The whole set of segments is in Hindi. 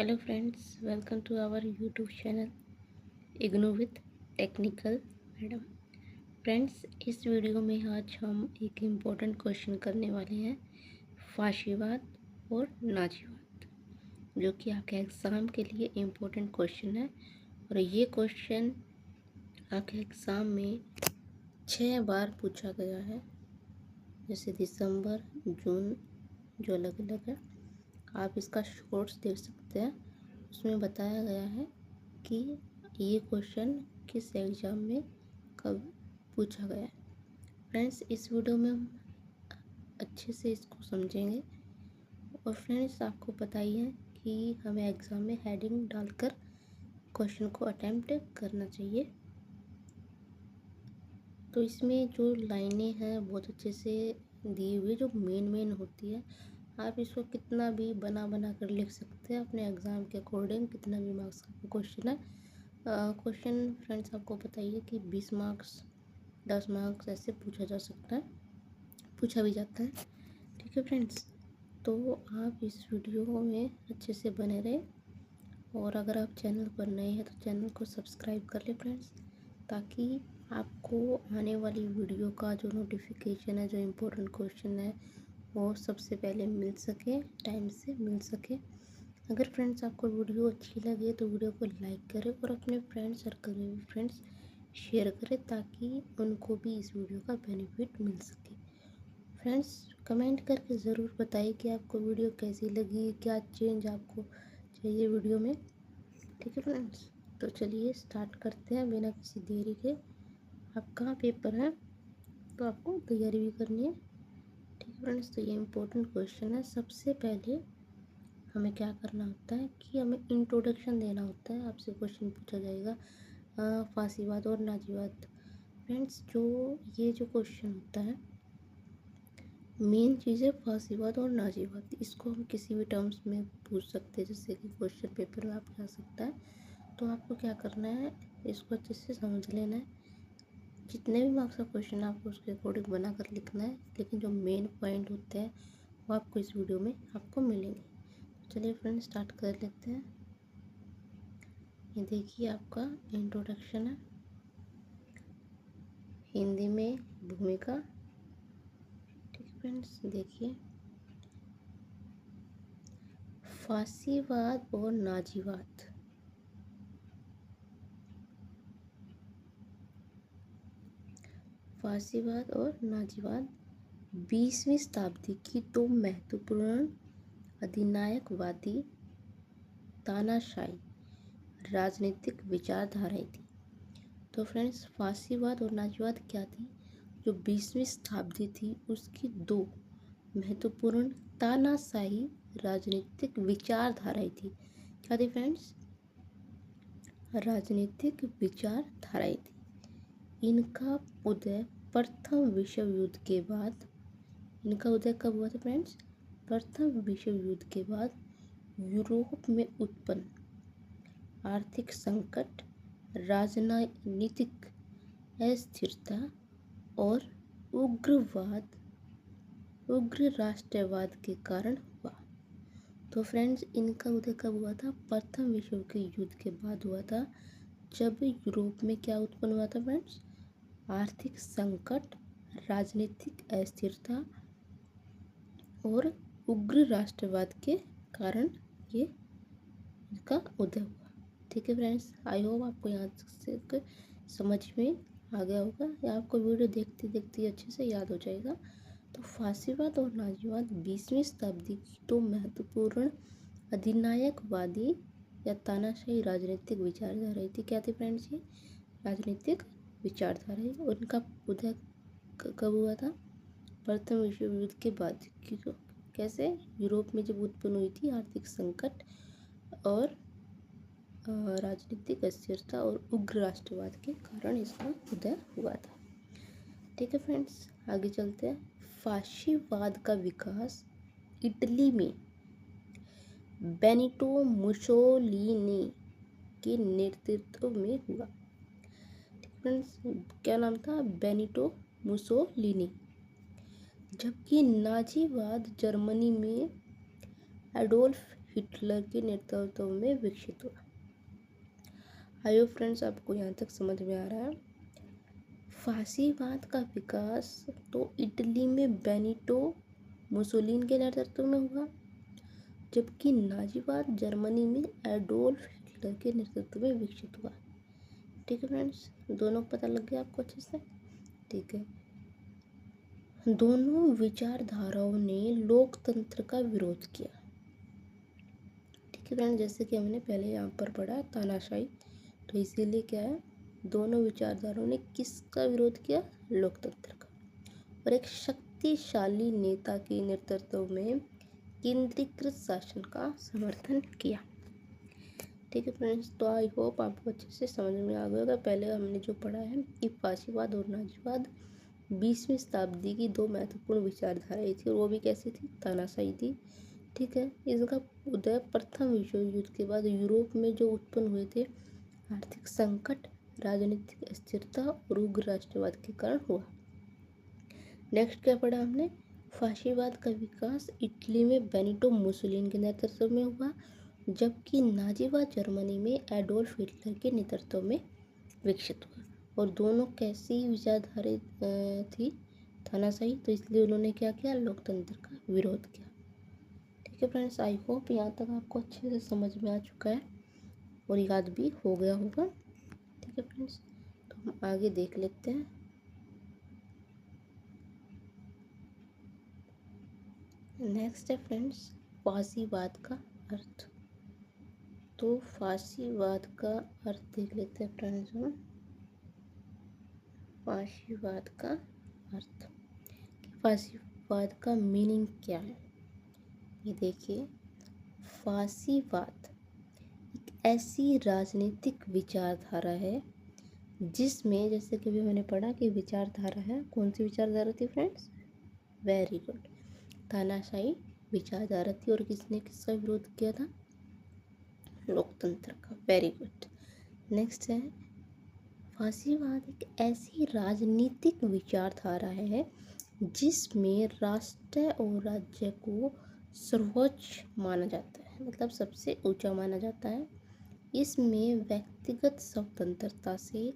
Hello friends, welcome to our YouTube channel IGNOU with technical madam. Friends, इस वीडियो में आज हम एक इम्पोर्टेंट क्वेश्चन करने वाले हैं, फाशीवाद और नाजीवाद, जो कि आपके एग्ज़ाम के लिए इम्पोर्टेंट क्वेश्चन है। और ये क्वेश्चन आपके एग्ज़ाम में 6 बार पूछा गया है, जैसे दिसंबर, जून, जो अलग अलग है। आप इसका शॉर्ट्स देख सकते हैं, उसमें बताया गया है कि ये क्वेश्चन किस एग्ज़ाम में कब पूछा गया है। फ्रेंड्स, इस वीडियो में हम अच्छे से इसको समझेंगे। और फ्रेंड्स, आपको पता ही है कि हमें एग्ज़ाम में हेडिंग डालकर क्वेश्चन को अटेम्प्ट करना चाहिए। तो इसमें जो लाइनें हैं बहुत अच्छे से दी हुई, जो मेन होती है। आप इसको कितना भी बना कर लिख सकते हैं अपने एग्ज़ाम के अकॉर्डिंग, कितना भी मार्क्स का क्वेश्चन है। क्वेश्चन फ्रेंड्स, आपको पता ही है कि 20 मार्क्स, 10 मार्क्स ऐसे पूछा जा सकता है, पूछा भी जाता है। ठीक है फ्रेंड्स, तो आप इस वीडियो में अच्छे से बने रहे। और अगर आप चैनल पर नए हैं तो चैनल को सब्सक्राइब कर लें फ्रेंड्स, ताकि आपको आने वाली वीडियो का जो नोटिफिकेशन है, जो इम्पोर्टेंट क्वेश्चन है, वो सबसे पहले मिल सके, टाइम से मिल सके। अगर फ्रेंड्स आपको वीडियो अच्छी लगे तो वीडियो को लाइक करें और अपने फ्रेंड सर्कल में भी फ्रेंड्स शेयर करें, ताकि उनको भी इस वीडियो का बेनिफिट मिल सके। फ्रेंड्स, कमेंट करके ज़रूर बताइए कि आपको वीडियो कैसी लगी, क्या चेंज आपको चाहिए वीडियो में। ठीक है फ्रेंड्स, तो चलिए स्टार्ट करते हैं बिना किसी देरी के। आपका पेपर है तो आपको तैयारी भी करनी है। ठीक है फ्रेंड्स, तो ये इम्पोर्टेंट क्वेश्चन है। सबसे पहले हमें क्या करना होता है कि हमें इंट्रोडक्शन देना होता है। आपसे क्वेश्चन पूछा जाएगा फासीवाद और नाजीवाद। फ्रेंड्स, जो क्वेश्चन होता है, मेन चीज़ है फासीवाद और नाजीवाद। इसको हम किसी भी टर्म्स में पूछ सकते हैं, जैसे कि क्वेश्चन पेपर में आपके आ सकता है। तो आपको क्या करना है, इसको अच्छे से समझ लेना है। जितने भी मार्क्स का क्वेश्चन है आपको उसके अकॉर्डिंग बना कर लिखना है, लेकिन जो मेन पॉइंट होते हैं वो आपको इस वीडियो में आपको मिलेंगे। चलिए फ्रेंड्स, स्टार्ट कर लेते हैं। ये देखिए आपका इंट्रोडक्शन है, हिंदी में भूमिका। ठीक है फ्रेंड्स, देखिए फासीवाद और नाजीवाद। फासीवाद और नाजीवाद 20वीं शताब्दी की दो महत्वपूर्ण अधिनायकवादी तानाशाही राजनीतिक विचारधाराएं थी। तो फ्रेंड्स, फासीवाद और नाजीवाद क्या थी? जो 20वीं शताब्दी थी उसकी दो महत्वपूर्ण तानाशाही राजनीतिक विचारधाराएं थी। क्या थी फ्रेंड्स? राजनीतिक विचारधाराएं थी। इनका उदय प्रथम विश्व युद्ध के बाद, इनका उदय कब हुआ था फ्रेंड्स? प्रथम विश्व युद्ध के बाद यूरोप में उत्पन्न आर्थिक संकट, राजनीतिक अस्थिरता और उग्र राष्ट्रवाद के कारण हुआ। तो फ्रेंड्स, इनका उदय कब हुआ था? प्रथम विश्व के युद्ध के बाद हुआ था, जब यूरोप में क्या उत्पन्न हुआ था फ्रेंड्स? आर्थिक संकट, राजनीतिक अस्थिरता और उग्र राष्ट्रवाद के कारण ये इसका उदय हुआ। ठीक है फ्रेंड्स, आई होप आपको यहाँ से समझ में आ गया होगा, या आपको वीडियो देखते देखते अच्छे से याद हो जाएगा। तो फासीवाद और नाजीवाद 20वीं शताब्दी की दो महत्वपूर्ण अधिनायकवादी या तानाशाही राजनीतिक विचारधाराएं थी। क्या थी फ्रेंड्स? ये राजनीतिक विचारधाराएं। और इनका उदय कब हुआ था? प्रथम विश्व युद्ध के बाद। क्यों? कैसे? यूरोप में जब उत्पन्न हुई थी आर्थिक संकट और राजनीतिक अस्थिरता और उग्र राष्ट्रवाद के कारण इसका उदय हुआ था। ठीक है फ्रेंड्स, आगे चलते हैं। फाशीवाद का विकास इटली में बेनिटो मुसोलिनी के नेतृत्व में हुआ। फ्रेंड्स, क्या नाम था? Benito Mussolini. जबकि नाजीवाद जर्मनी में एडोल्फ हिटलर के नेतृत्व में विकसित हुआ। आइए फ्रेंड्स, आपको यहाँ तक समझ में आ रहा है। फासीवाद का विकास तो इटली में बेनिटो मुसोलिनी के नेतृत्व में हुआ, जबकि नाजीवाद जर्मनी में एडोल्फ हिटलर के नेतृत्व में विकसित हुआ। ठीक है फ्रेंड्स, दोनों पता लग गया आपको अच्छे से। ठीक है, दोनों विचारधाराओं ने लोकतंत्र का विरोध किया। ठीक है फ्रेंड्स, जैसे कि हमने पहले यहाँ पर पढ़ा तानाशाही, तो इसीलिए क्या है, दोनों विचारधाराओं ने किसका विरोध किया? लोकतंत्र का। और एक शक्तिशाली नेता के नेतृत्व में केंद्रीकृत शासन का समर्थन किया। ठीक है फ्रेंड्स, तो आई होप आपको अच्छे से समझ में आ गया होगा। पहले हमने जो पढ़ा है कि फासीवाद और नाजीवाद 20वीं शताब्दी की दो महत्वपूर्ण विचारधाराएं थी, और वो भी कैसी थी? तानाशाही थी। ठीक है, इसका उदय प्रथम विश्व युद्ध के बाद यूरोप में जो उत्पन्न हुए थे आर्थिक संकट, राजनीतिक अस्थिरता और उग्र राष्ट्रवाद के कारण हुआ। नेक्स्ट क्या पढ़ा हमने? फासीवाद का विकास इटली में बेनिटो मुसोलिनी के नेतृत्व में हुआ, जबकि नाजीवाद जर्मनी में एडोल्फ हिटलर के नेतृत्व में विकसित हुआ। और दोनों कैसी विचारधारा थी? तानाशाही, तो इसलिए उन्होंने क्या किया? लोकतंत्र का विरोध किया। ठीक है फ्रेंड्स, आई होप यहाँ तक आपको अच्छे से समझ में आ चुका है और याद भी हो गया होगा। ठीक है फ्रेंड्स, तो हम आगे देख लेते हैं। नेक्स्ट है फ्रेंड्स फासीवाद का अर्थ। तो फासीवाद का अर्थ देख लेते हैं फ्रेंड्स हम। फासीवाद का अर्थ, फासीवाद का मीनिंग क्या है? ये देखिए, फासीवाद एक ऐसी राजनीतिक विचारधारा है जिसमें, जैसे कि अभी मैंने पढ़ा कि विचारधारा है, कौन सी विचारधारा थी फ्रेंड्स? वेरी गुड, तानाशाही विचारधारा थी। और किसने किसका विरोध किया था? लोकतंत्र का। Very good. नेक्स्ट है, फासीवाद एक ऐसी राजनीतिक विचारधारा है जिसमें राष्ट्र और राज्य को सर्वोच्च माना जाता है, मतलब सबसे ऊंचा माना जाता है। इसमें व्यक्तिगत स्वतंत्रता से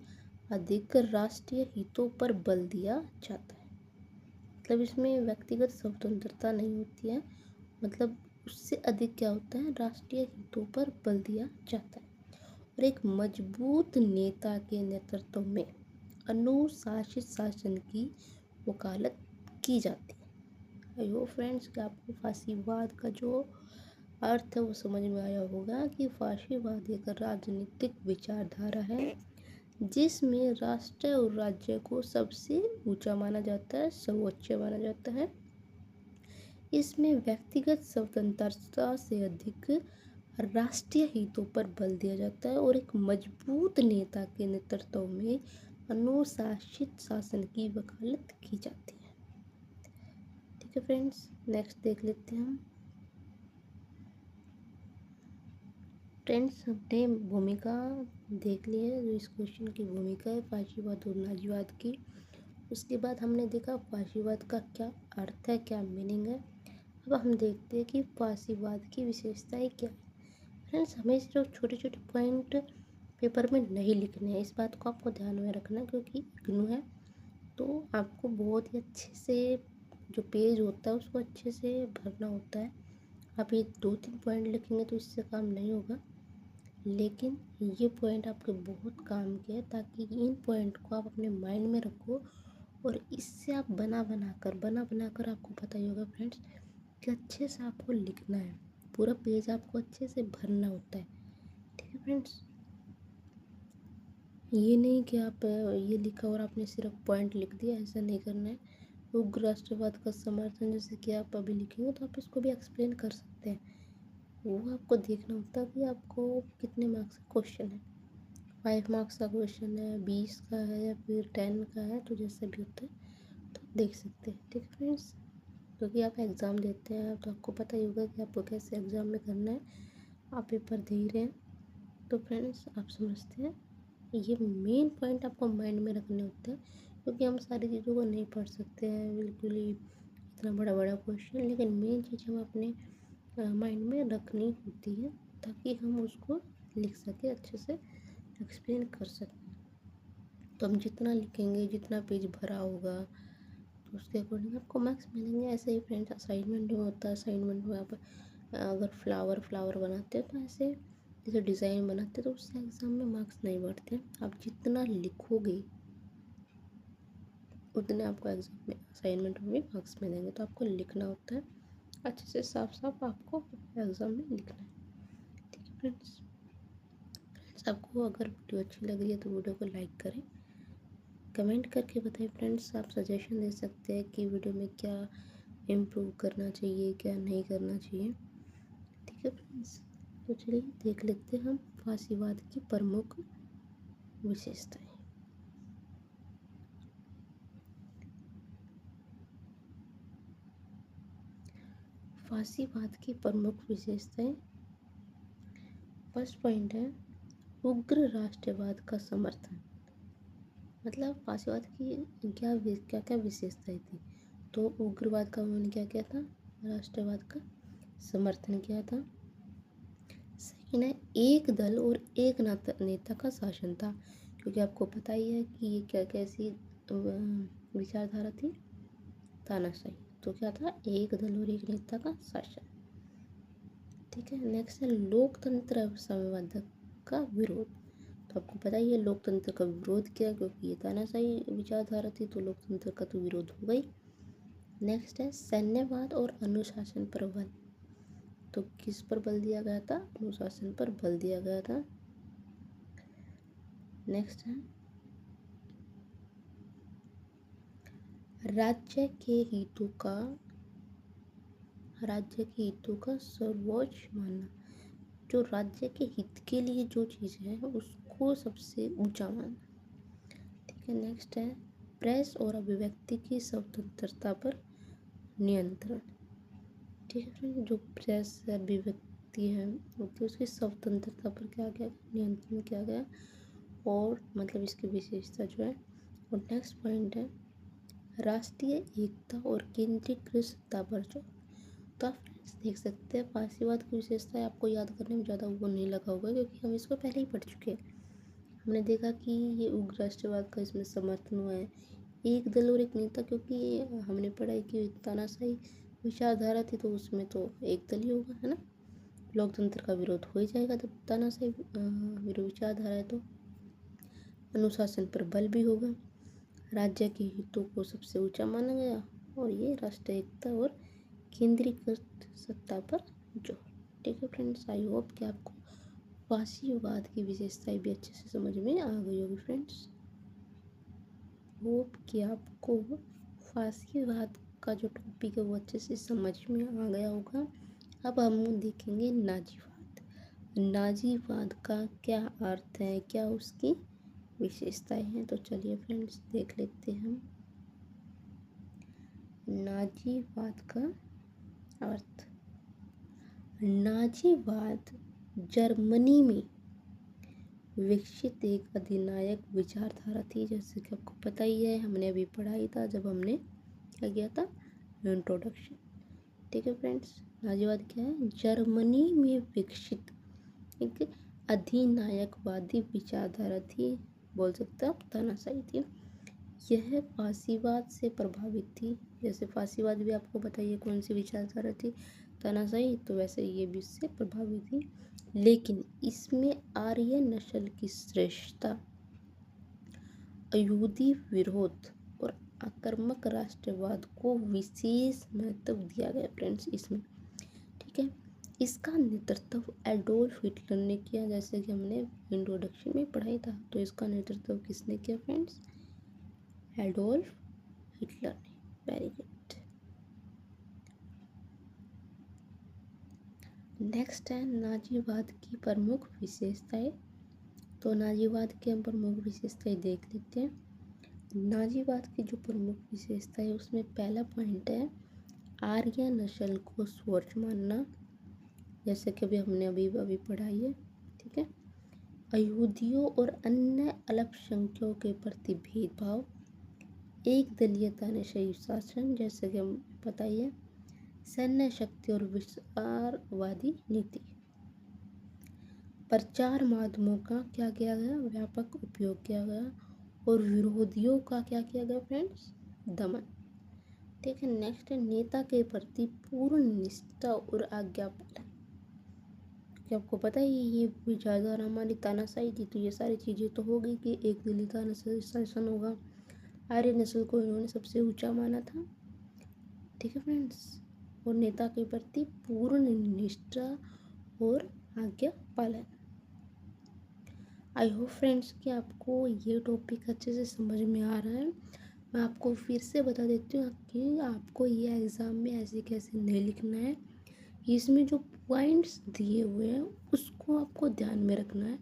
अधिक राष्ट्रीय हितों पर बल दिया जाता है। मतलब इसमें व्यक्तिगत स्वतंत्रता नहीं होती है, मतलब उससे अधिक क्या होता है? राष्ट्रीय हितों पर बल दिया जाता है। और एक मजबूत नेता के नेतृत्व में अनुशासित शासन की वकालत की जाती है। आई होप फ्रेंड्स कि आपको फासीवाद का जो अर्थ है वो समझ में आया होगा कि फासीवाद एक राजनीतिक विचारधारा है जिसमें राष्ट्र और राज्य को सबसे ऊंचा माना जाता है, सर्वोच्च माना जाता है। इसमें व्यक्तिगत स्वतंत्रता से अधिक राष्ट्रीय हितों पर बल दिया जाता है और एक मजबूत नेता के नेतृत्व में अनुशासित शासन की वकालत की जाती है। ठीक है फ्रेंड्स, नेक्स्ट देख लेते हैं हम। फ्रेंड्स, हमने भूमिका देख ली है, जो इस क्वेश्चन की भूमिका है फासीवाद और नाजीवाद की। उसके बाद हमने देखा फासीवाद का क्या अर्थ है, क्या मीनिंग है। अब हम देखते हैं कि फासीवाद की विशेषताएं क्या है। फ्रेंड्स, हमें सिर्फ छोटे छोटे पॉइंट पेपर में नहीं लिखने हैं, इस बात को आपको ध्यान में रखना, क्योंकि इग्नू है तो आपको बहुत ही अच्छे से जो पेज होता है उसको अच्छे से भरना होता है। आप ये 2-3 पॉइंट लिखेंगे तो इससे काम नहीं होगा, लेकिन ये पॉइंट आपके बहुत काम के हैं, ताकि इन पॉइंट को आप अपने माइंड में रखो और इससे आप बना बना कर आपको पता ही होगा फ्रेंड्स कि अच्छे से आपको लिखना है। पूरा पेज आपको अच्छे से भरना होता है। ठीक है फ्रेंड्स, ये नहीं कि आप ये लिखा और आपने सिर्फ पॉइंट लिख दिया, ऐसा नहीं करना है। उग्र राष्ट्रवाद का समर्थन, जैसे कि आप अभी लिखेंगे तो आप इसको भी एक्सप्लेन कर सकते हैं। वो आपको देखना होता है कि आपको कितने मार्क्स का क्वेश्चन है। 5 मार्क्स का क्वेश्चन है, 20 का है या फिर 10 का है, तो जैसा भी होता है तो देख सकते हैं। ठीक है फ्रेंड्स, क्योंकि आप एग्ज़ाम देते हैं तो आपको पता ही होगा कि आपको कैसे एग्ज़ाम में करना है। आप पेपर दे रहे हैं तो फ्रेंड्स आप समझते हैं, ये मेन पॉइंट आपको माइंड में रखने होते हैं, क्योंकि हम सारी चीज़ों को नहीं पढ़ सकते हैं बिल्कुल ही इतना बड़ा बड़ा क्वेश्चन। लेकिन मेन चीज़ हम अपने माइंड में रखनी होती है, ताकि हम उसको लिख सकें, अच्छे से एक्सप्लेन कर सकें। तो हम जितना लिखेंगे, जितना पेज भरा होगा, तो उसके अकॉर्डिंग आपको मार्क्स मिलेंगे। ऐसे ही फ्रेंड्स असाइनमेंट में होता है। असाइनमेंट में आप अगर फ्लावर बनाते हो तो ऐसे जैसे डिज़ाइन बनाते हो तो उससे एग्ज़ाम में मार्क्स नहीं बढ़ते। आप जितना लिखोगे उतने आपको एग्ज़ाम में असाइनमेंट में भी मार्क्स मिलेंगे। तो आपको लिखना होता है अच्छे से, साफ साफ आपको एग्ज़ाम में लिखना है। ठीक है फ्रेंड्स, आपको अगर वीडियो अच्छी लग रही है तो वीडियो को लाइक करें, कमेंट करके बताएं फ्रेंड्स। आप सजेशन दे सकते हैं कि वीडियो में क्या इम्प्रूव करना चाहिए, क्या नहीं करना चाहिए। ठीक है फ्रेंड्स, तो चलिए देख लेते हैं हम फासीवाद की प्रमुख विशेषताएं। फासीवाद की प्रमुख विशेषताएं। फर्स्ट पॉइंट है उग्र राष्ट्रवाद का समर्थन। मतलब फासीवाद की क्या क्या विशेषताएं थी। तो उग्रवाद का उन्होंने क्या किया था, राष्ट्रवाद का समर्थन किया था। सेकेंड है एक दल और एक नेता का शासन था, क्योंकि आपको पता ही है कि ये क्या कैसी विचारधारा थी, तानाशाही। तो क्या था, एक दल और एक नेता का शासन। ठीक है, नेक्स्ट है लोकतंत्र साम्यवाद का विरोध। तो आपको पता ही है लोकतंत्र का विरोध किया, क्योंकि ये तानाशाही विचारधारा थी, तो लोकतंत्र का तो विरोध हो गई। नेक्स्ट है सैन्यवाद और अनुशासन पर बल। तो किस पर बल दिया गया था, अनुशासन पर बल दिया गया था। नेक्स्ट है राज्य के हितों का सर्वोच्च मानना। जो राज्य के हित के लिए जो चीज़ है उसको सबसे ऊंचा मानना। ठीक है, नेक्स्ट है प्रेस और अभिव्यक्ति की स्वतंत्रता पर नियंत्रण। ठीक है फ्रेंड, जो प्रेस अभिव्यक्ति है तो उसकी स्वतंत्रता पर क्या गया, नियंत्रण किया गया, और मतलब इसकी विशेषता जो है। और नेक्स्ट पॉइंट है राष्ट्रीय एकता और केंद्रीकृत सत्ता पर जोर। तो आप फ्रेंड्स देख सकते हैं फासीवाद की विशेषता आपको याद करने में ज़्यादा वो नहीं लगा होगा, क्योंकि हम इसको पहले ही पढ़ चुके हैं। हमने देखा कि ये उग्र राष्ट्रवाद का इसमें समर्थन हुआ है, एक दल और एक नेता, क्योंकि हमने पढ़ा है कि तानाशाही विचारधारा थी, तो उसमें तो एक दल ही होगा, है ना। लोकतंत्र का विरोध हो ही जाएगा तब तानाशाही विरोध विचारधारा है, तो अनुशासन पर बल भी होगा। राज्य के हितों को सबसे ऊंचा माना गया, और ये राष्ट्रीय एकता और केंद्रीकृत सत्ता पर जोर। ठीक है फ्रेंड्स, आई होप कि आपको फासीवाद की विशेषताएं भी अच्छे से समझ में आ गई होगी फ्रेंड्स। होप कि आपको फासीवाद का जो टॉपिक है वो अच्छे से समझ में आ गया होगा। अब हम देखेंगे नाजीवाद। नाजीवाद का क्या अर्थ है, क्या उसकी विशेषताएं हैं। तो चलिए फ्रेंड्स देख लेते हैं हम नाजीवाद का अर्थ। नाजीवाद जर्मनी में विकसित एक अधिनायक विचारधारा थी, जैसे कि आपको पता ही है, हमने अभी पढ़ा ही था जब हमने क्या किया था, इंट्रोडक्शन। ठीक है फ्रेंड्स, नाजीवाद क्या है, जर्मनी में विकसित एक अधिनायकवादी विचारधारा थी, बोल सकते हैं आप तानाशाही थी। यह फासीवाद से प्रभावित थी। जैसे फासीवाद भी आपको बताइए कौन सी विचारधारा थी, तानाशाही, तो वैसे ये भी इससे प्रभावित थी। लेकिन इसमें आर्य नस्ल की श्रेष्ठता, यहूदी विरोध और आक्रामक राष्ट्रवाद को विशेष महत्व दिया गया फ्रेंड्स इसमें। ठीक है, इसका नेतृत्व एडोल्फ हिटलर ने किया, जैसे कि हमने इंट्रोडक्शन में पढ़ाई था। तो इसका नेतृत्व किसने किया फ्रेंड्स, एडोल्फ हिटलर ने। Very good. नेक्स्ट है नाजीवाद की प्रमुख विशेषताएं। तो नाजीवाद की हम प्रमुख विशेषताएं देख लेते हैं। नाजीवाद की जो प्रमुख विशेषता है उसमें पहला पॉइंट है आर्य नस्ल को स्वच्छ मानना, जैसे कि अभी हमने अभी पढ़ाई है। ठीक है, यहूदियों और अन्य अल्पसंख्यकों के प्रति भेदभाव, एक दलीय तानाशाही शासन, जैसे कि हम पता ही है, सैन्य शक्ति और विस्तारवादी नीति। प्रचार माध्यमों का क्या किया गया, व्यापक उपयोग किया गया, और विरोधियों का क्या किया गया फ्रेंड्स, दमन। ठीक है, नेक्स्ट है नेता के प्रति पूर्ण निष्ठा और आज्ञा पालन। कि आपको पता ही ये विचारधारा हमारी तानाशाही थी, तो ये सारी चीज़ें तो हो गई कि एक दिल्ली तानाशाही शासन होगा। आर्य नस्ल को इन्होंने सबसे ऊंचा माना था। ठीक है फ्रेंड्स, और नेता के प्रति पूर्ण निष्ठा और आज्ञा पालन। आई होप फ्रेंड्स कि आपको ये टॉपिक अच्छे से समझ में आ रहा है। मैं आपको फिर से बता देती हूँ कि आपको ये एग्ज़ाम में ऐसे कैसे नहीं लिखना है। इसमें जो पॉइंट्स दिए हुए हैं उसको आपको ध्यान में रखना है।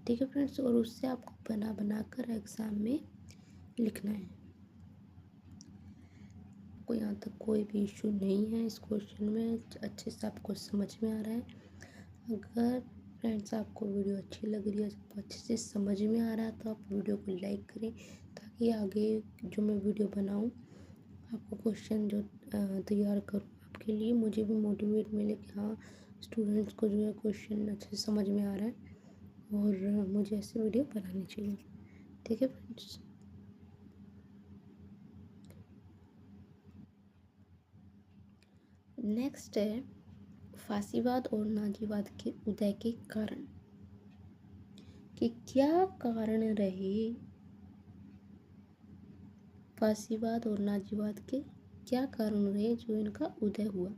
ठीक है फ्रेंड्स, और उससे आपको बना बना कर एग्ज़ाम में लिखना है। आपको यहाँ तक कोई भी इशू नहीं है इस क्वेश्चन में, अच्छे से आपको समझ में आ रहा है। अगर फ्रेंड्स आपको वीडियो अच्छी लग रही है, आपको अच्छे से समझ में आ रहा है, तो आप वीडियो को लाइक करें, ताकि आगे जो मैं वीडियो बनाऊँ आपको क्वेश्चन जो तैयार करूँ आपके लिए, मुझे भी मोटिवेट मिले कि हाँ स्टूडेंट्स को जो है क्वेश्चन अच्छे से समझ में आ रहा है और मुझे ऐसे वीडियो बनानी चाहिए। ठीक है फ्रेंड्स, नेक्स्ट है फासीवाद और नाजीवाद के उदय के कारण। कि क्या कारण रहे फासीवाद और नाजीवाद के, क्या कारण रहे जो इनका उदय हुआ।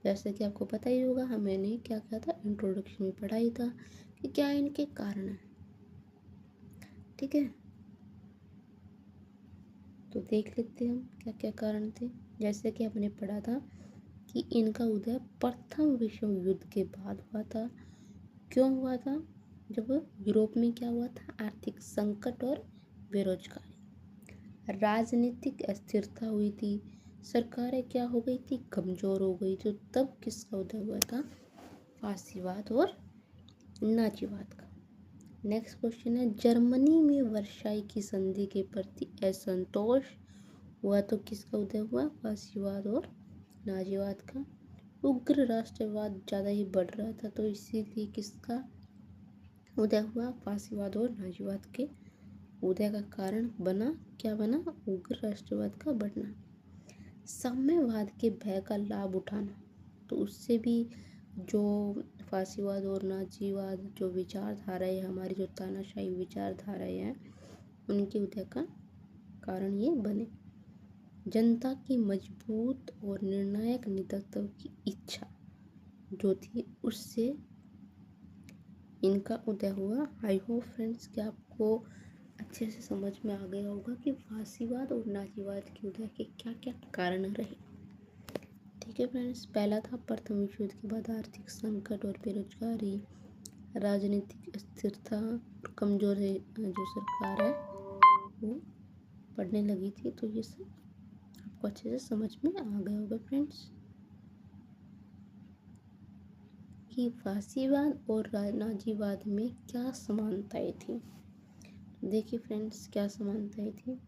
जैसे कि आपको पता ही होगा, मैंने क्या किया था, इंट्रोडक्शन में पढ़ा ही था कि क्या इनके कारण है। ठीक है, तो देख लेते हैं हम क्या क्या कारण थे। जैसे कि हमने पढ़ा था कि इनका उदय प्रथम विश्व युद्ध के बाद हुआ था। क्यों हुआ था, जब यूरोप में क्या हुआ था, आर्थिक संकट और बेरोजगारी, राजनीतिक अस्थिरता हुई थी, सरकारें क्या हो गई थी, कमजोर हो गई थी। तब किसका उदय हुआ था, फासीवाद और नाजीवाद का। नेक्स्ट क्वेश्चन है, जर्मनी में वर्साई की संधि के प्रति असंतोष हुआ तो किसका उदय हुआ, फासीवाद और नाजीवाद का। उग्र राष्ट्रवाद ज़्यादा ही बढ़ रहा था, तो इसीलिए किसका उदय हुआ, फासीवाद और नाजीवाद के उदय का कारण बना, क्या बना, उग्र राष्ट्रवाद का बढ़ना। साम्यवाद के भय का लाभ उठाना, तो उससे भी जो फासीवाद और नाजीवाद जो विचारधाराएं, हमारी जो तानाशाही विचारधाराएं हैं, उनके उदय का कारण ये बने। जनता की मजबूत और निर्णायक नेतृत्व की इच्छा जो थी, उससे इनका उदय हुआ। आई होप फ्रेंड्स कि आपको अच्छे से समझ में आ गया होगा कि फासीवाद और नाजीवाद के उदय के क्या क्या कारण रहे। ठीक है फ्रेंड्स, पहला था प्रथम विश्व युद्ध के बाद आर्थिक संकट और बेरोजगारी, राजनीतिक अस्थिरता और कमजोर जो सरकार है वो पड़ने लगी थी। तो ये सब आपको अच्छे से समझ में आ गया होगा फ्रेंड्स कि फासीवाद और नाजीवाद में क्या समानताएं थी। देखिए फ्रेंड्स, क्या समानताएं थी,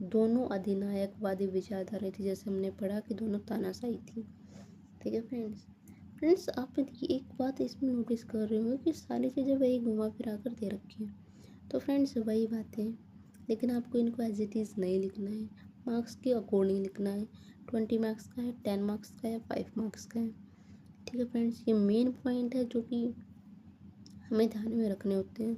दोनों अधिनायकवादी विचारधारा थी। जैसे हमने पढ़ा कि दोनों तानाशाही थी। ठीक है फ्रेंड्स आप एक बात इसमें नोटिस कर रहे हो कि सारी चीज़ें वही घुमा फिरा कर दे रखी हैं। तो फ्रेंड्स वही बातें हैं, लेकिन आपको इनको एज इट इज़ नहीं लिखना है, मार्क्स के अकॉर्डिंग लिखना है। 20 मार्क्स का है, 10 मार्क्स का है, 5 मार्क्स का है। ठीक है फ्रेंड्स, ये मेन पॉइंट है जो कि हमें ध्यान में रखने होते हैं,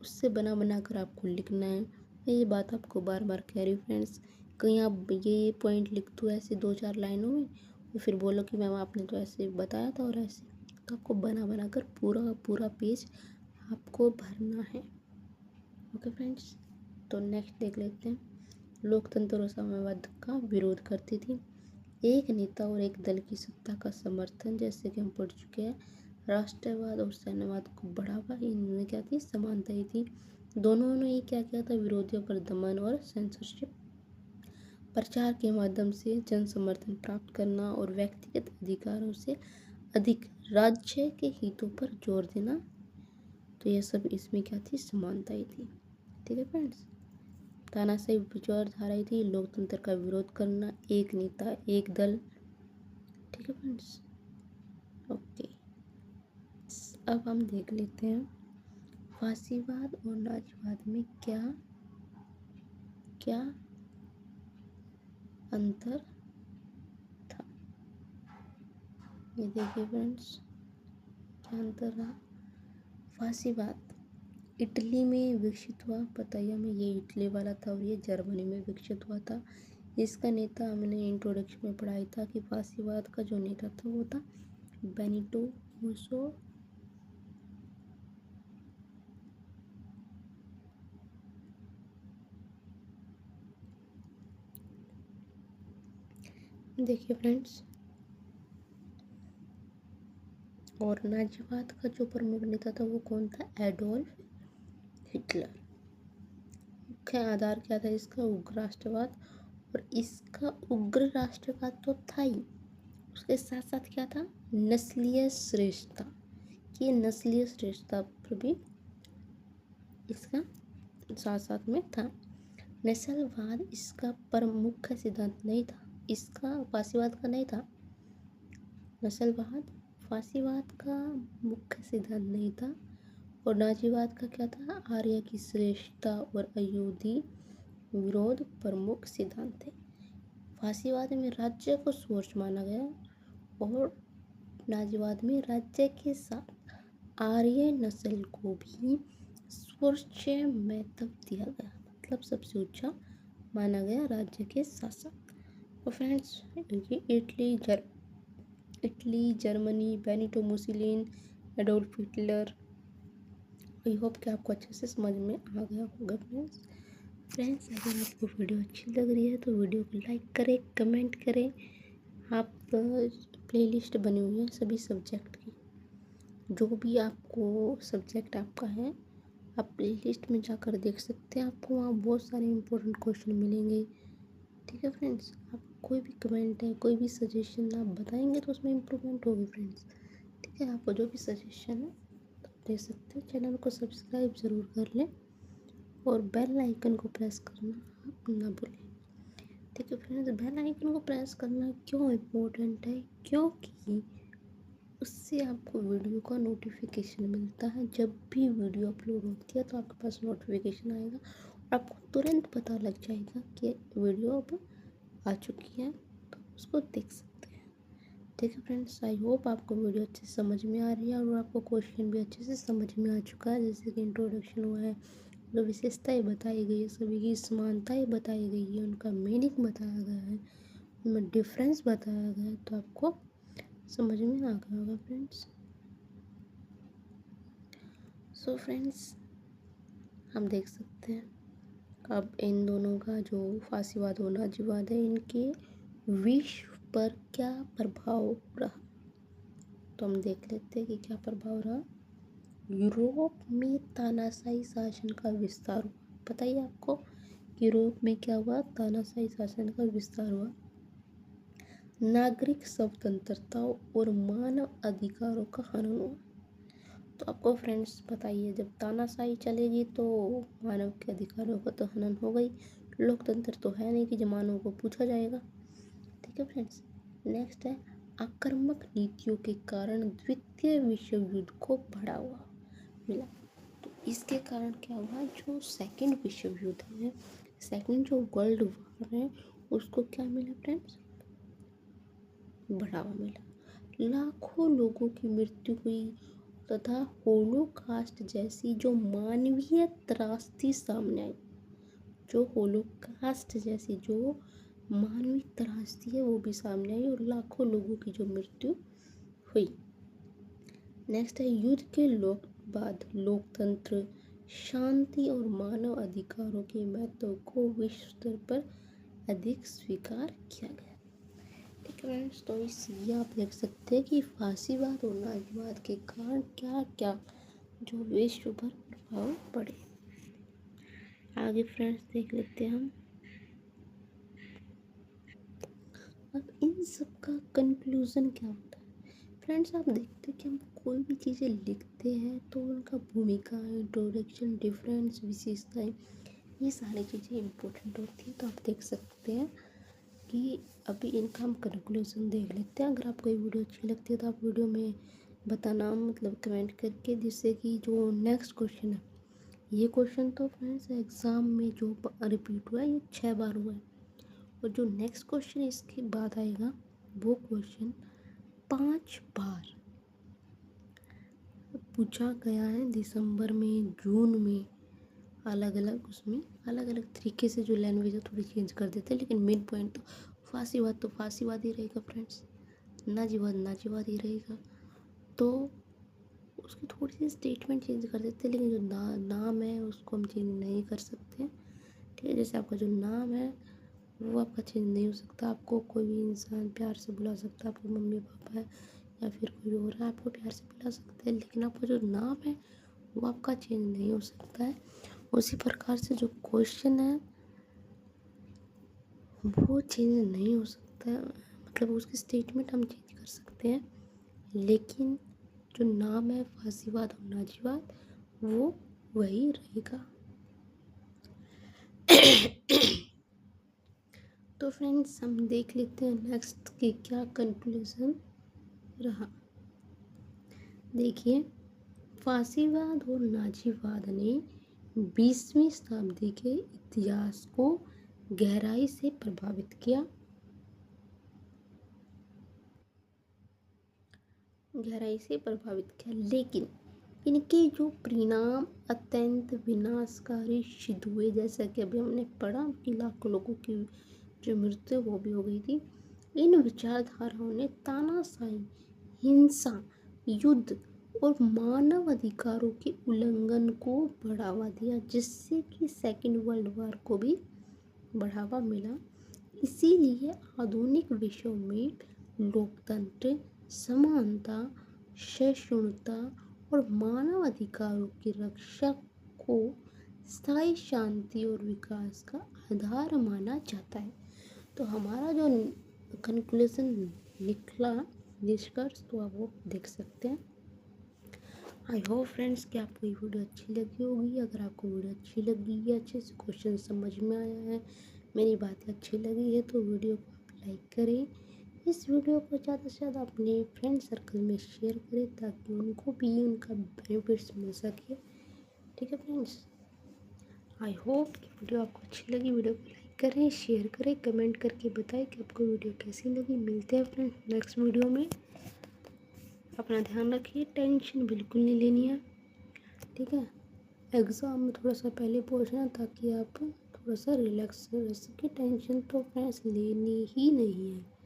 उससे बना बना कर आपको लिखना है। मैं ये बात आपको बार बार कह रही हूँ फ्रेंड्स, कहीं आप ये पॉइंट लिख दो ऐसे 2-4 लाइनों में और फिर बोलो कि मैम आपने तो ऐसे बताया था और ऐसे, तो आपको बना बना कर पूरा पूरा पेज आपको भरना है। ओके फ्रेंड्स, तो नेक्स्ट देख लेते हैं। लोकतंत्र और साम्यवाद का विरोध करती थी, एक नेता और एक दल की सत्ता का समर्थन, जैसे कि हम पढ़ चुके हैं। राष्ट्रवाद और सैन्यवाद को बढ़ावा, इनमें क्या थी, समानता ही थी। दोनों ने ही क्या किया था, विरोधियों पर दमन और सेंसरशिप, प्रचार के माध्यम से जन समर्थन प्राप्त करना और व्यक्तिगत अधिकारों से अधिक राज्य के हितों पर जोर देना। तो ये सब इसमें क्या थी, समानता ही थी। ठीक है फ्रेंड्स, तानाशाही विचारधाराएं थी, लोकतंत्र का विरोध करना, एक नेता एक दल, ठीक है फ्रेंड्स। ओके, अब हम देख लेते हैं फासीवाद और नाजीवाद में क्या क्या अंतर था। ये देखिए फ्रेंड्स, क्या अंतर रहा। फासीवाद इटली में विकसित हुआ, पता ही हमें, ये इटली वाला था और ये जर्मनी में विकसित हुआ था। इसका नेता हमने इंट्रोडक्शन में पढ़ाई था कि फासीवाद का जो नेता था वो था बेनिटो मुसो। देखिए फ्रेंड्स, और नाजीवाद का जो प्रमुख नेता था वो कौन था, एडोल्फ हिटलर। मुख्य आधार क्या था इसका, उग्र राष्ट्रवाद। और इसका उग्र राष्ट्रवाद तो था ही, उसके साथ साथ क्या था, नस्लीय श्रेष्ठता। कि ये नस्लीय श्रेष्ठता पर भी इसका साथ साथ में था। नस्लवाद इसका प्रमुख सिद्धांत नहीं था, इसका फासीवाद का नहीं था। नस्लवाद फासीवाद का मुख्य सिद्धांत नहीं था। और नाजीवाद का क्या था, आर्य की श्रेष्ठता और अयहूदी विरोध प्रमुख सिद्धांत थे। फासीवाद में राज्य को स्वच्छ माना गया और नाजीवाद में राज्य के साथ आर्य नस्ल को भी स्वच्छ महत्व दिया गया, मतलब सबसे ऊंचा माना गया राज्य के साथ साथ। तो फ्रेंड्स, ये Italy, Germany, Benito Mussolini, Adolf Hitler, I hope कि आपको अच्छे से समझ में आ गया होगा फ्रेंड्स, अगर आपको वीडियो अच्छी लग रही है तो वीडियो को लाइक करें, कमेंट करें। आप प्लेलिस्ट बनी हुई है सभी सब्जेक्ट की, जो भी आपको सब्जेक्ट आपका है आप प्लेलिस्ट में जाकर देख सकते हैं। आपको वहाँ बहुत सारे इंपॉर्टेंट क्वेश्चन मिलेंगे। ठीक है फ्रेंड्स, आप कोई भी कमेंट है, कोई भी सजेशन आप बताएंगे तो उसमें इम्प्रूवमेंट होगी फ्रेंड्स। ठीक है, आपको जो भी सजेशन है तो दे सकते हैं। चैनल को सब्सक्राइब ज़रूर कर लें और बेल आइकन को प्रेस करना आप ना भूलें। ठीक है फ्रेंड्स, बेल आइकन को प्रेस करना क्यों इम्पोर्टेंट है, क्योंकि उससे आपको वीडियो का नोटिफिकेशन मिलता है। जब भी वीडियो अपलोड होती है तो आपके पास नोटिफिकेशन आएगा और आपको तुरंत पता लग जाएगा कि वीडियो अब आ चुकी है, तो उसको देख सकते हैं। ठीक है फ्रेंड्स, आई होप आपको वीडियो अच्छे से समझ में आ रही है और आपको क्वेश्चन भी अच्छे से समझ में आ चुका है। जैसे कि इंट्रोडक्शन हुआ है, जो विशेषताएं बताई गई है, सभी की समानताएं बताई गई है, उनका मीनिंग बताया गया है, उनमें डिफरेंस बताया गया है, तो आपको समझ में आ गया होगा फ्रेंड्स। सो फ्रेंड्स, हम देख सकते हैं अब इन दोनों का जो फासीवाद और नाजीवाद है, इनके विश्व पर क्या प्रभाव रहा, तो हम देख लेते हैं कि क्या प्रभाव रहा। यूरोप में तानाशाही शासन का विस्तार हुआ। पता ही आपको, यूरोप में क्या हुआ, तानाशाही शासन का विस्तार हुआ। नागरिक स्वतंत्रता और मानव अधिकारों का हनन हुआ। तो आपको फ्रेंड्स बताइए, जब तानाशाही चलेगी तो मानव के अधिकारों का तो हनन हो गई। लोकतंत्र तो है नहीं कि जमानों को पूछा जाएगा। ठीक है फ्रेंड्स, नेक्स्ट है आक्रामक नीतियों के कारण द्वितीय विश्व युद्ध को बढ़ावा मिला। तो इसके कारण क्या हुआ, जो सेकंड विश्व युद्ध है, सेकंड जो वर्ल्ड वॉर है, उसको क्या मिला फ्रेंड्स, बढ़ावा मिला। लाखों लोगों की मृत्यु हुई तथा होलोकास्ट जैसी जो मानवीय त्रासदी सामने आई, जो होलोकास्ट जैसी जो मानवीय त्रासदी है वो भी सामने आई और लाखों लोगों की जो मृत्यु हुई। नेक्स्ट है युद्ध के बाद लोकतंत्र, शांति और मानव अधिकारों के महत्व को विश्व स्तर पर अधिक स्वीकार किया गया। ठीक है फ्रेंड्स, तो इसलिए आप देख सकते हैं कि फासीवाद और नाजीवाद के कारण क्या क्या जो विश्व पर प्रभाव पड़े। आगे फ्रेंड्स देख लेते हैं हम। अब इन सब का कंक्लूजन क्या होता है फ्रेंड्स, आप देखते हैं कि हम कोई भी चीज़ें लिखते हैं तो उनका भूमिका, इंट्रोडक्शन, डिफरेंस, विशेषताएं, ये सारी चीज़ें इम्पोर्टेंट होती हैं। तो आप देख सकते हैं कि अभी इनका हम कैलकुलेशन देख लेते हैं। अगर आपको ये वीडियो अच्छी लगती है तो आप वीडियो में बताना मतलब कमेंट करके, जिससे कि जो नेक्स्ट क्वेश्चन है, ये क्वेश्चन तो फ्रेंड्स एग्ज़ाम में जो रिपीट हुआ है ये 6 बार हुआ है, और जो नेक्स्ट क्वेश्चन इसके बाद आएगा वो क्वेश्चन 5 बार पूछा गया है दिसंबर में, जून में, अलग अलग उसमें अलग अलग तरीके से जो लैंग्वेज है थोड़ी चेंज कर देते हैं, लेकिन मेन पॉइंट तो फांसीवाद ही रहेगा फ्रेंड्स, नाजीवाद ही रहेगा। तो उसकी थोड़ी सी स्टेटमेंट चेंज कर देते हैं, लेकिन जो नाम है उसको हम चेंज नहीं कर सकते। ठीक है, जैसे आपका जो नाम है वो आपका चेंज नहीं हो सकता। आपको कोई भी इंसान प्यार से बुला सकता है, आपके मम्मी पापा है या फिर कोई और है आपको प्यार से बुला सकते हैं, लेकिन आपका जो नाम है वो आपका चेंज नहीं हो सकता है। उसी प्रकार से जो क्वेश्चन है वो चेंज नहीं हो सकता है, मतलब उसकी स्टेटमेंट हम चेंज कर सकते हैं, लेकिन जो नाम है फांसीवाद और नाजीवाद वो वही रहेगा। तो फ्रेंड्स हम देख लेते हैं नेक्स्ट की क्या कंक्लूजन रहा। देखिए, फांसीवाद और नाजीवाद ने 20वीं शताब्दी के इतिहास को गहराई से प्रभावित किया, लेकिन इनके जो परिणाम अत्यंत विनाशकारी सिद्ध हुए, जैसा कि अभी हमने पढ़ा कि लाखों लोगों की जो मृत्यु वो भी हो गई थी। इन विचारधाराओं ने तानाशाही, हिंसा, युद्ध और मानव अधिकारों के उल्लंघन को बढ़ावा दिया, जिससे कि सेकेंड वर्ल्ड वॉर को भी बढ़ावा मिला। इसीलिए आधुनिक विश्व में लोकतंत्र, समानता, सहिष्णुता और मानव अधिकारों की रक्षा को स्थायी शांति और विकास का आधार माना जाता है। तो हमारा जो कंक्लूजन निकला, निष्कर्ष, तो आप वो देख सकते हैं। आई होप फ्रेंड्स कि आपको ये वीडियो अच्छी लगी होगी। अगर आपको वीडियो अच्छी लगी है, अच्छे से क्वेश्चन समझ में आया है, मेरी बातें अच्छी लगी है, तो वीडियो को आप लाइक करें। इस वीडियो को ज़्यादा से ज़्यादा अपने फ्रेंड सर्कल में शेयर करें, ताकि उनको भी उनका बेनिफिट्स मिल सके। ठीक है फ्रेंड्स, आई होप कि वीडियो आपको अच्छी लगी। वीडियो को लाइक करें, शेयर करें, कमेंट करके बताएं कि आपको वीडियो कैसी लगी। मिलते हैं फ्रेंड्स नेक्स्ट वीडियो में। अपना ध्यान रखिए, टेंशन बिल्कुल नहीं लेनी है। ठीक है, एग्ज़ाम में थोड़ा सा पहले पहुंचना, ताकि आप थोड़ा सा रिलैक्स रह सके। टेंशन तो फ्रेंड्स लेनी ही नहीं है।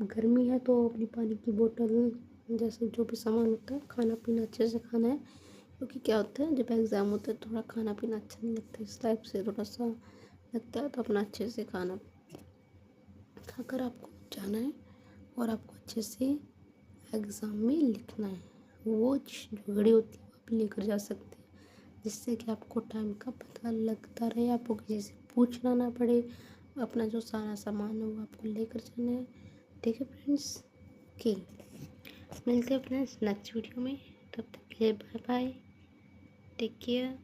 गर्मी है तो अपनी पानी की बोतल, जैसे जो भी सामान होता है, खाना पीना अच्छे से खाना है, क्योंकि क्या होता है जब एग्ज़ाम होता है थोड़ा खाना पीना अच्छा नहीं लगता, इस टाइप से थोड़ा सा लगता है। तो अपना अच्छे से खाना खाकर आपको जाना है, और आपको अच्छे से एग्ज़ाम में लिखना है। वो जो घड़ी होती है वो आप लेकर जा सकते हैं, जिससे कि आपको टाइम का पता लगता रहे, आपको किसी से पूछना ना पड़े। अपना जो सारा सामान है वो आपको लेकर जाना है। ठीक है फ्रेंड्स, ओके, मिलते हैं फ्रेंड्स नेक्स्ट वीडियो में। तब तक के लिए बाय बाय, टेक केयर।